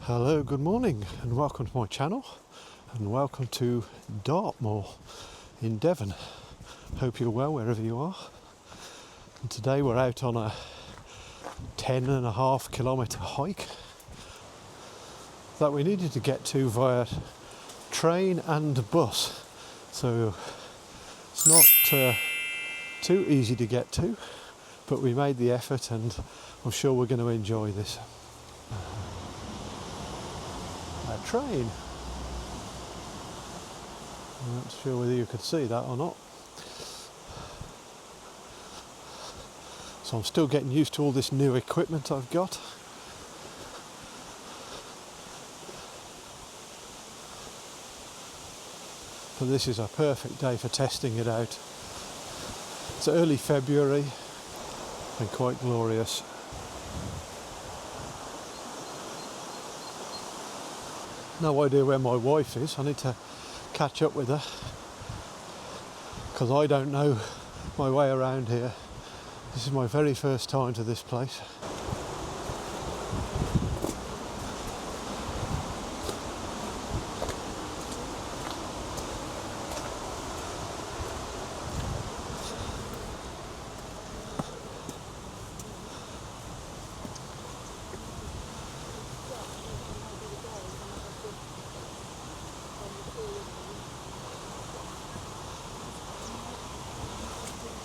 Hello, good morning and welcome to my channel and welcome to Dartmoor in Devon. Hope you're well wherever you are. And today we're out on a 10.5 kilometre hike that we needed to get to via train and bus. So it's not too easy to get to, but we made the effort and I'm sure we're going to enjoy this. A train. I'm not sure whether you could see that or not. So I'm still getting used to all this new equipment I've got. But this is a perfect day for testing it out. It's early February and quite glorious. No idea where my wife is. I need to catch up with her because I don't know my way around here. This is my very first time to this place.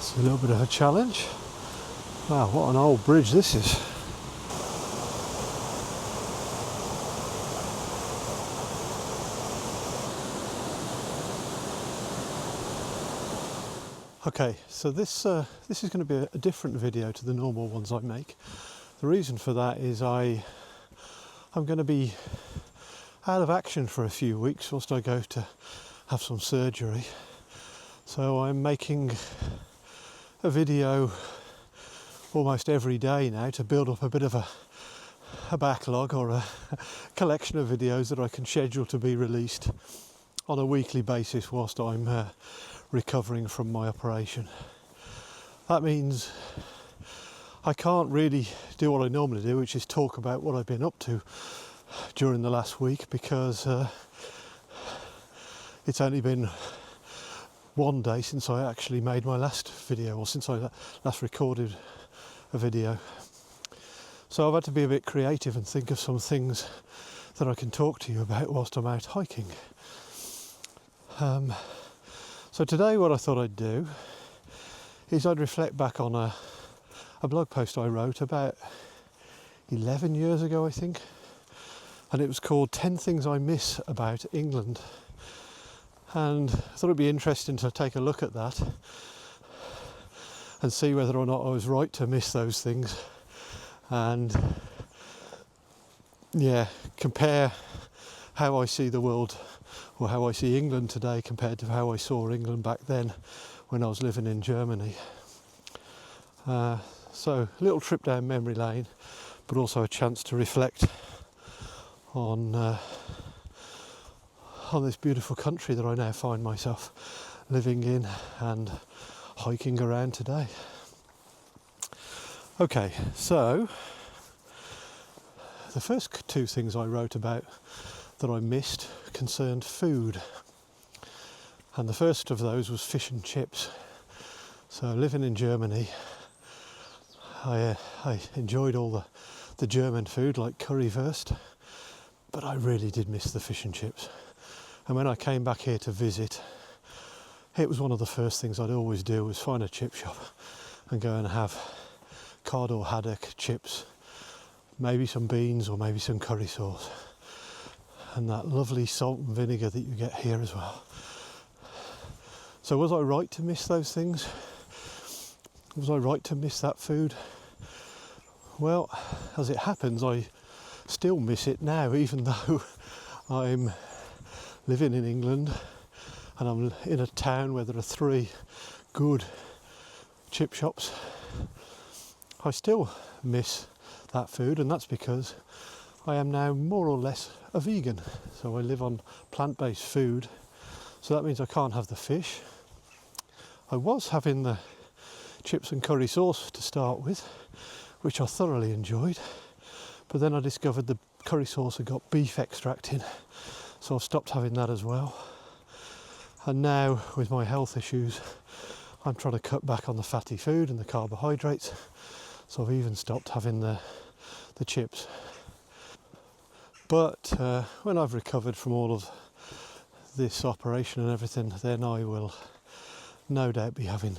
It's a little bit of a challenge. Wow, what an old bridge this is. Okay, so this is going to be a different video to the normal ones I make. The reason for that is I'm going to be out of action for a few weeks whilst I go to have some surgery. So I'm making a video almost every day now to build up a bit of a backlog or a collection of videos that I can schedule to be released on a weekly basis whilst I'm recovering from my operation. That means I can't really do what I normally do, which is talk about what I've been up to during the last week, because it's only been one day since I actually made my last video, or since I last recorded a video. So I've had to be a bit creative and think of some things that I can talk to you about whilst I'm out hiking. So today what I thought I'd do is I'd reflect back on a blog post I wrote about 11 years ago, I think, and it was called 10 Things I Miss About England. And I thought it'd be interesting to take a look at that and see whether or not I was right to miss those things, and compare how I see the world, or how I see England today compared to how I saw England back then when I was living in Germany. So a little trip down memory lane, but also a chance to reflect on this beautiful country that I now find myself living in and hiking around today. Okay, so the first two things I wrote about that I missed concerned food, and the first of those was fish and chips. So living in Germany, I enjoyed all the German food like currywurst, but I really did miss the fish and chips. And when I came back here to visit, it was one of the first things I'd always do was find a chip shop and go and have cod or haddock chips, maybe some beans or maybe some curry sauce, and that lovely salt and vinegar that you get here as well. So was I right to miss those things? Was I right to miss that food? Well, as it happens, I still miss it now, even though I'm living in England and I'm in a town where there are 3 good chip shops. I still miss that food, and that's because I am now more or less a vegan. So I live on plant-based food, so that means I can't have the fish. I was having the chips and curry sauce to start with, which I thoroughly enjoyed, but then I discovered the curry sauce had got beef extract in, so I've stopped having that as well. And now with my health issues, I'm trying to cut back on the fatty food and the carbohydrates, so I've even stopped having the chips. But when I've recovered from all of this operation and everything, then I will no doubt be having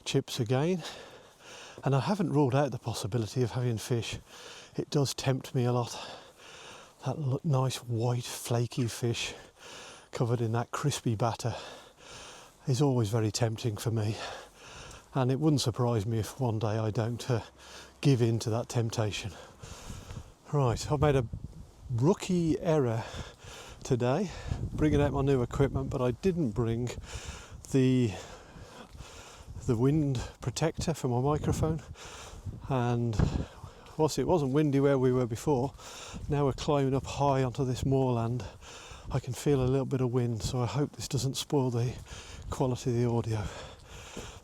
chips again. And I haven't ruled out the possibility of having fish. It does tempt me a lot. That nice white flaky fish covered in that crispy batter is always very tempting for me, and it wouldn't surprise me if one day I don't give in to that temptation. Right, I've made a rookie error today bringing out my new equipment, but I didn't bring the wind protector for my microphone, and whilst it wasn't windy where we were before, now we're climbing up high onto this moorland. I can feel a little bit of wind, so I hope this doesn't spoil the quality of the audio.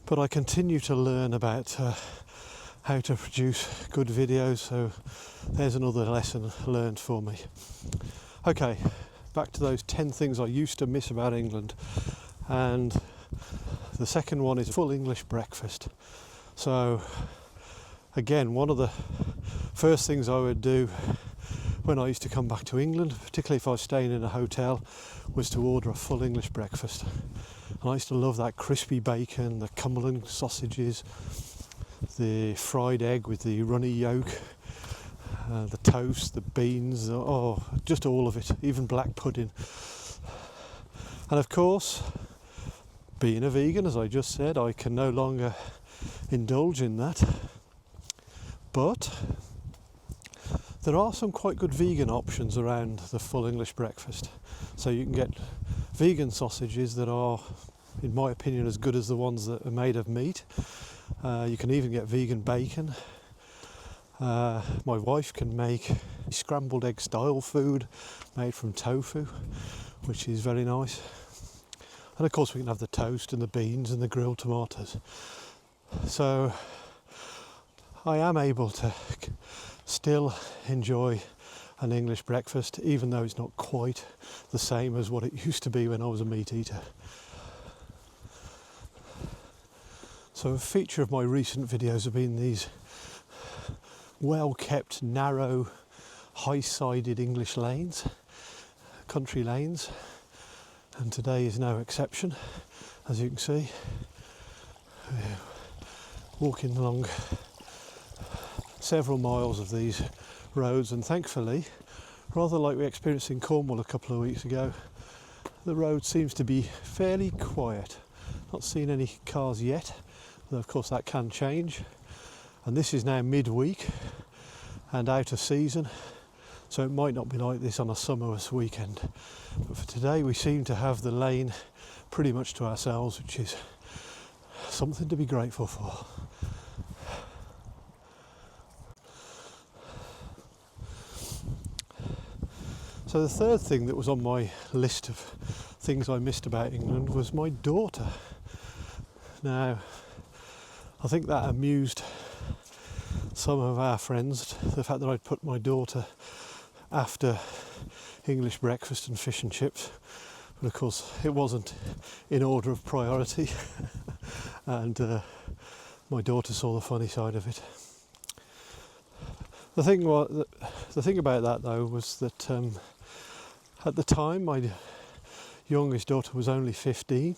But I continue to learn about how to produce good videos, so there's another lesson learned for me. Okay, back to those 10 things I used to miss about England, and the second one is full English breakfast. So again, one of the first things I would do when I used to come back to England, particularly if I was staying in a hotel, was to order a full English breakfast. And I used to love that crispy bacon, the Cumberland sausages, the fried egg with the runny yolk, the toast, the beans, just all of it, even black pudding. And of course, being a vegan, as I just said, I can no longer indulge in that. But there are some quite good vegan options around the full English breakfast. So you can get vegan sausages that are, in my opinion, as good as the ones that are made of meat. You can even get vegan bacon. My wife can make scrambled egg style food made from tofu, which is very nice. And of course we can have the toast and the beans and the grilled tomatoes. So I am able to still enjoy an English breakfast, even though it's not quite the same as what it used to be when I was a meat eater. So a feature of my recent videos have been these well-kept, narrow, high-sided English lanes, country lanes, and today is no exception. As you can see, we're walking along several miles of these roads, and thankfully, rather like we experienced in Cornwall a couple of weeks ago, the road seems to be fairly quiet. Not seen any cars yet, though of course that can change. And this is now midweek and out of season, so it might not be like this on a summerless weekend. But for today we seem to have the lane pretty much to ourselves, which is something to be grateful for. So the third thing that was on my list of things I missed about England was my daughter. Now, I think that amused some of our friends, the fact that I'd put my daughter after English breakfast and fish and chips. But of course it wasn't in order of priority and my daughter saw the funny side of it. The thing about that though was that at the time my youngest daughter was only 15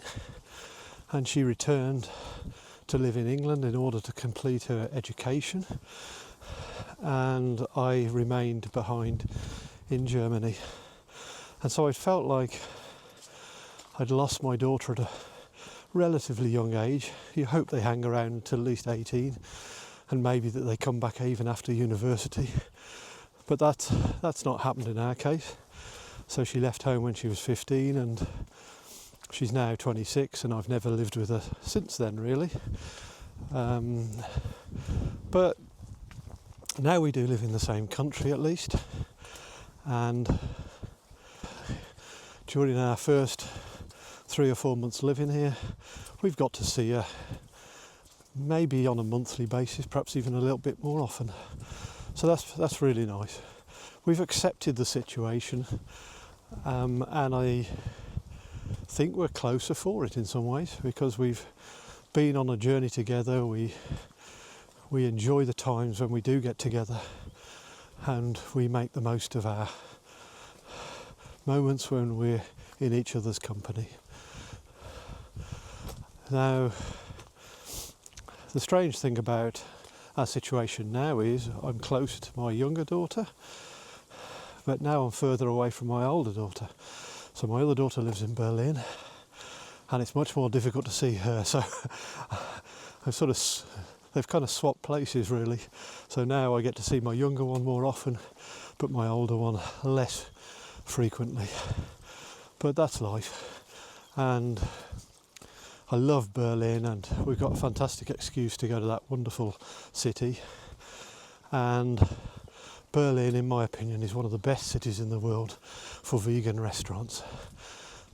and she returned to live in England in order to complete her education, and I remained behind in Germany. And so I felt like I'd lost my daughter at a relatively young age. You hope they hang around until at least 18 and maybe that they come back even after university. But that's not happened in our case. So she left home when she was 15 and she's now 26 and I've never lived with her since then really. But now we do live in the same country at least, and during our first 3 or 4 months living here we've got to see her maybe on a monthly basis, perhaps even a little bit more often. So that's really nice. we've accepted the situation, and I think we're closer for it in some ways, because we've been on a journey together. We enjoy the times when we do get together, and we make the most of our moments when we're in each other's company. Now, the strange thing about our situation now is I'm closer to my younger daughter, but now I'm further away from my older daughter. So my other daughter lives in Berlin, and it's much more difficult to see her. So they've kind of swapped places really. So now I get to see my younger one more often, but my older one less frequently. But that's life. And I love Berlin, and we've got a fantastic excuse to go to that wonderful city. And Berlin, in my opinion, is one of the best cities in the world for vegan restaurants.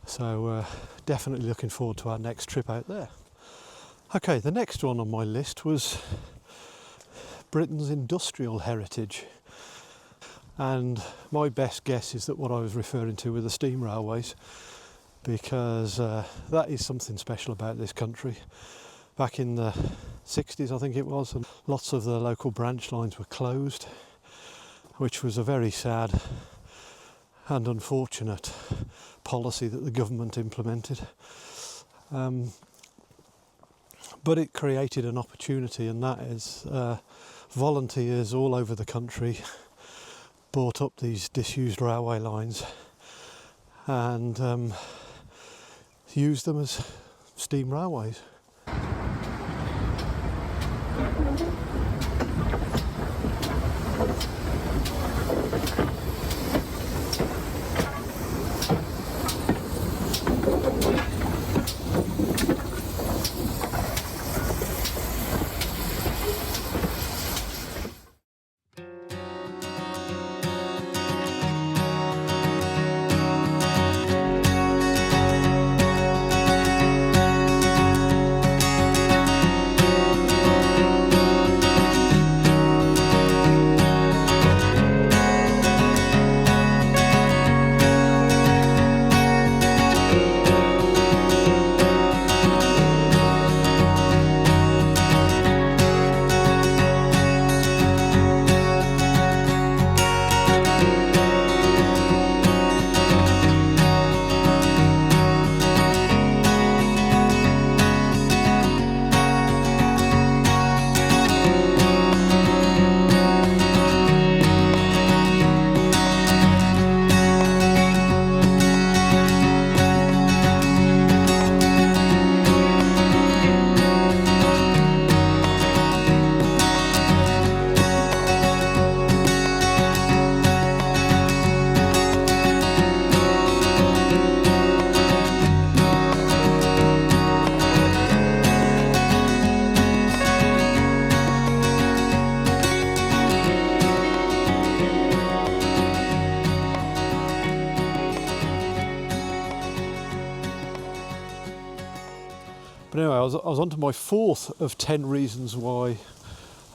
So definitely looking forward to our next trip out there. Okay, the next one on my list was Britain's industrial heritage. And my best guess is that what I was referring to were the steam railways, because that is something special about this country. Back in the 60s, I think it was, and lots of the local branch lines were closed, which was a very sad and unfortunate policy that the government implemented. But it created an opportunity, and that is volunteers all over the country bought up these disused railway lines and used them as steam railways. But anyway, I was on to my fourth of 10 reasons why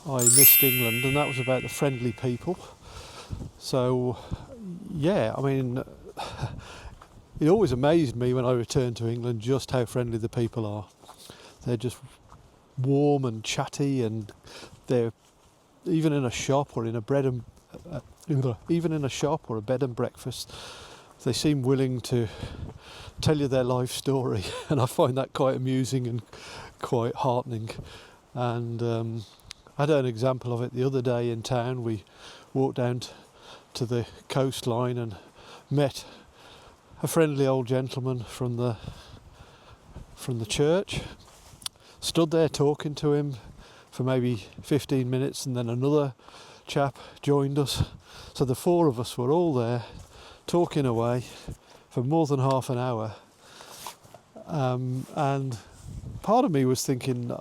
I missed England, and that was about the friendly people. So, yeah, I mean, it always amazed me when I returned to England just how friendly the people are. They're just warm and chatty, and they're even in a shop or in a bed and breakfast, they seem willing to tell you their life story, and I find that quite amusing and quite heartening. And I had an example of it the other day in town. We walked down to the coastline and met a friendly old gentleman from the church. Stood there talking to him for maybe 15 minutes, and then another chap joined us. So the four of us were all there talking away for more than half an hour. And part of me was thinking,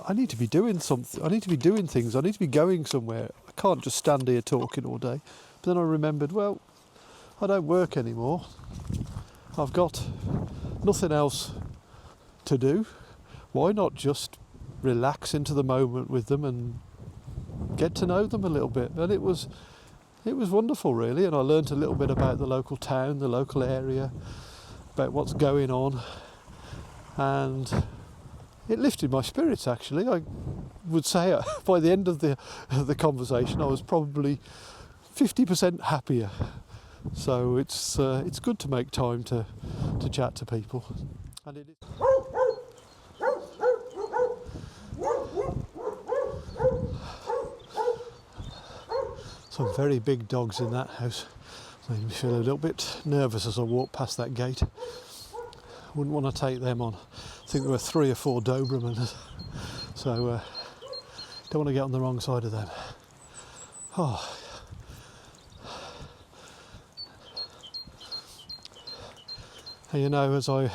I need to be doing something. I need to be doing things. I need to be going somewhere. I can't just stand here talking all day. But then I remembered, well, I don't work anymore. I've got nothing else to do. Why not just relax into the moment with them and get to know them a little bit? And it was it was wonderful really, and I learnt a little bit about the local town, the local area, about what's going on, and it lifted my spirits actually. I would say by the end of the conversation I was probably 50% happier. So it's good to make time to chat to people. And it is. Some very big dogs in that house. Made me feel a little bit nervous as I walked past that gate. Wouldn't want to take them on. I think there were 3 or 4 Dobermans, so don't want to get on the wrong side of them. Oh. And you know, as I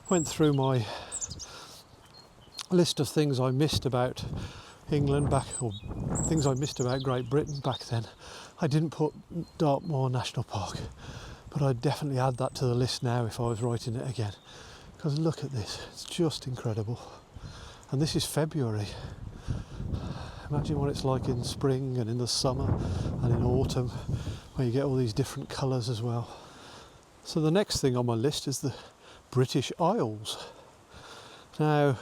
went through my list of things I missed about England or things I missed about Great Britain back then, I didn't put Dartmoor National Park, but I'd definitely add that to the list now if I was writing it again, because look at this, it's just incredible. And this is February. Imagine what it's like in spring and in the summer and in autumn, where you get all these different colours as well. So the next thing on my list is the British Isles. Now,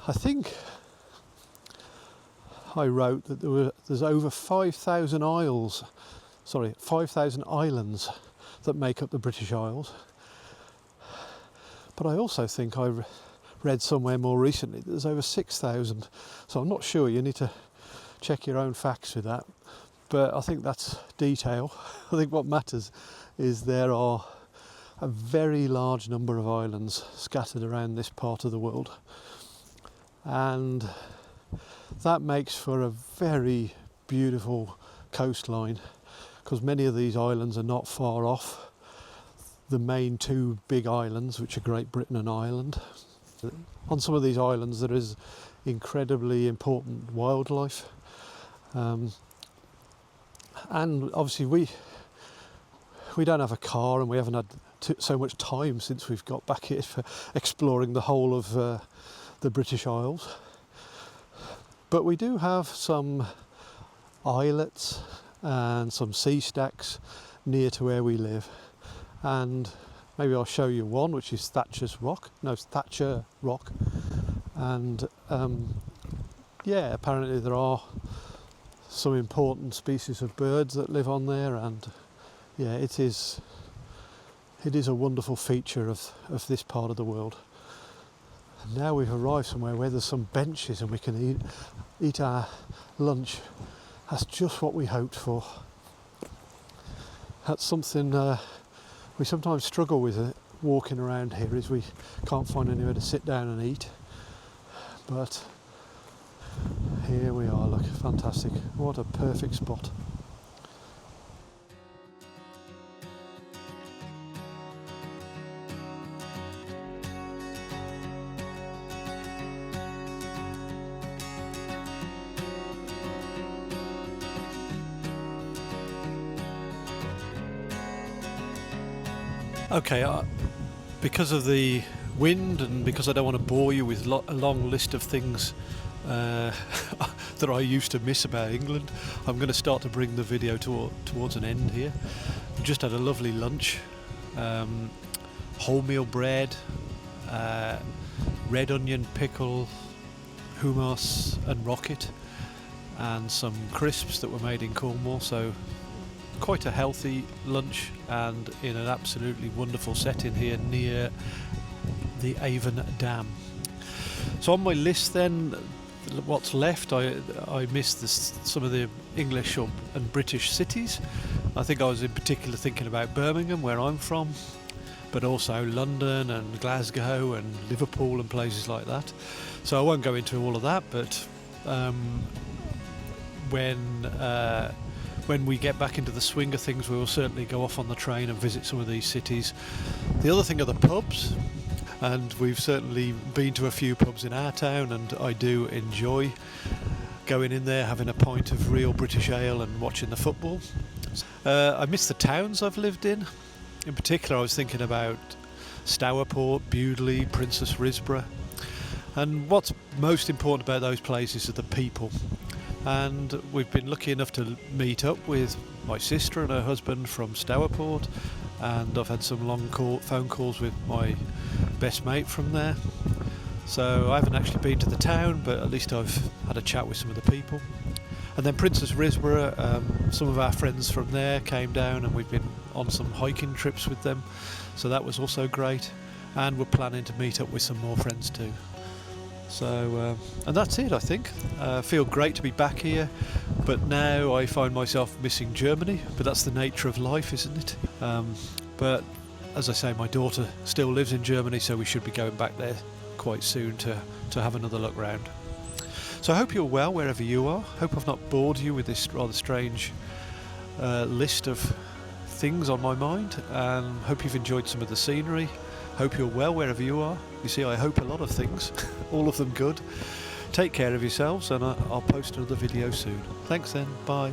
I think I wrote that there's over 5,000 islands that make up the British Isles. But I also think I read somewhere more recently that there's over 6,000. So I'm not sure, you need to check your own facts with that. But I think that's detail. I think what matters is there are a very large number of islands scattered around this part of the world. And that makes for a very beautiful coastline, because many of these islands are not far off the main 2 big islands, which are Great Britain and Ireland. On some of these islands there is incredibly important wildlife, and obviously we don't have a car, and we haven't had so much time since we've got back here for exploring the whole of the British Isles. But we do have some islets and some sea stacks near to where we live, and maybe I'll show you one, which is Thatcher Rock, and yeah, apparently there are some important species of birds that live on there, and yeah, it is a wonderful feature of this part of the world. And now we've arrived somewhere where there's some benches and we can eat our lunch. That's just what we hoped for. That's something we sometimes struggle with walking around here, is we can't find anywhere to sit down and eat. But here we are, look, fantastic. What a perfect spot. Okay, because of the wind and because I don't want to bore you with a long list of things that I used to miss about England, I'm going to start to bring the video towards an end here. We just had a lovely lunch, wholemeal bread, red onion pickle, hummus and rocket, and some crisps that were made in Cornwall, so quite a healthy lunch, and in an absolutely wonderful setting here near the Avon Dam. So on my list then, what's left, I missed some of the English and British cities. I think I was in particular thinking about Birmingham, where I'm from, but also London and Glasgow and Liverpool and places like that. So I won't go into all of that, but when we get back into the swing of things, we will certainly go off on the train and visit some of these cities. The other thing are the pubs, and we've certainly been to a few pubs in our town, and I do enjoy going in there, having a pint of real British ale and watching the football. I miss the towns I've lived in. In particular, I was thinking about Stourport, Bewdley, Princess Risborough, and what's most important about those places are the people. and we've been lucky enough to meet up with my sister and her husband from Stourport, and I've had some long phone calls with my best mate from there. So I haven't actually been to the town, but at least I've had a chat with some of the people. And then Princess Risborough, some of our friends from there came down and we've been on some hiking trips with them, so that was also great, and we're planning to meet up with some more friends too. So and that's it, I think. Feel great to be back here, but now I find myself missing Germany, but that's the nature of life, isn't it? But as I say, my daughter still lives in Germany, so we should be going back there quite soon to have another look round. So I hope you're well wherever you are. Hope I've not bored you with this rather strange list of things on my mind, and hope you've enjoyed some of the scenery. Hope you're well wherever you are. You see, I hope a lot of things, all of them good. Take care of yourselves, and I'll post another video soon. Thanks then, bye.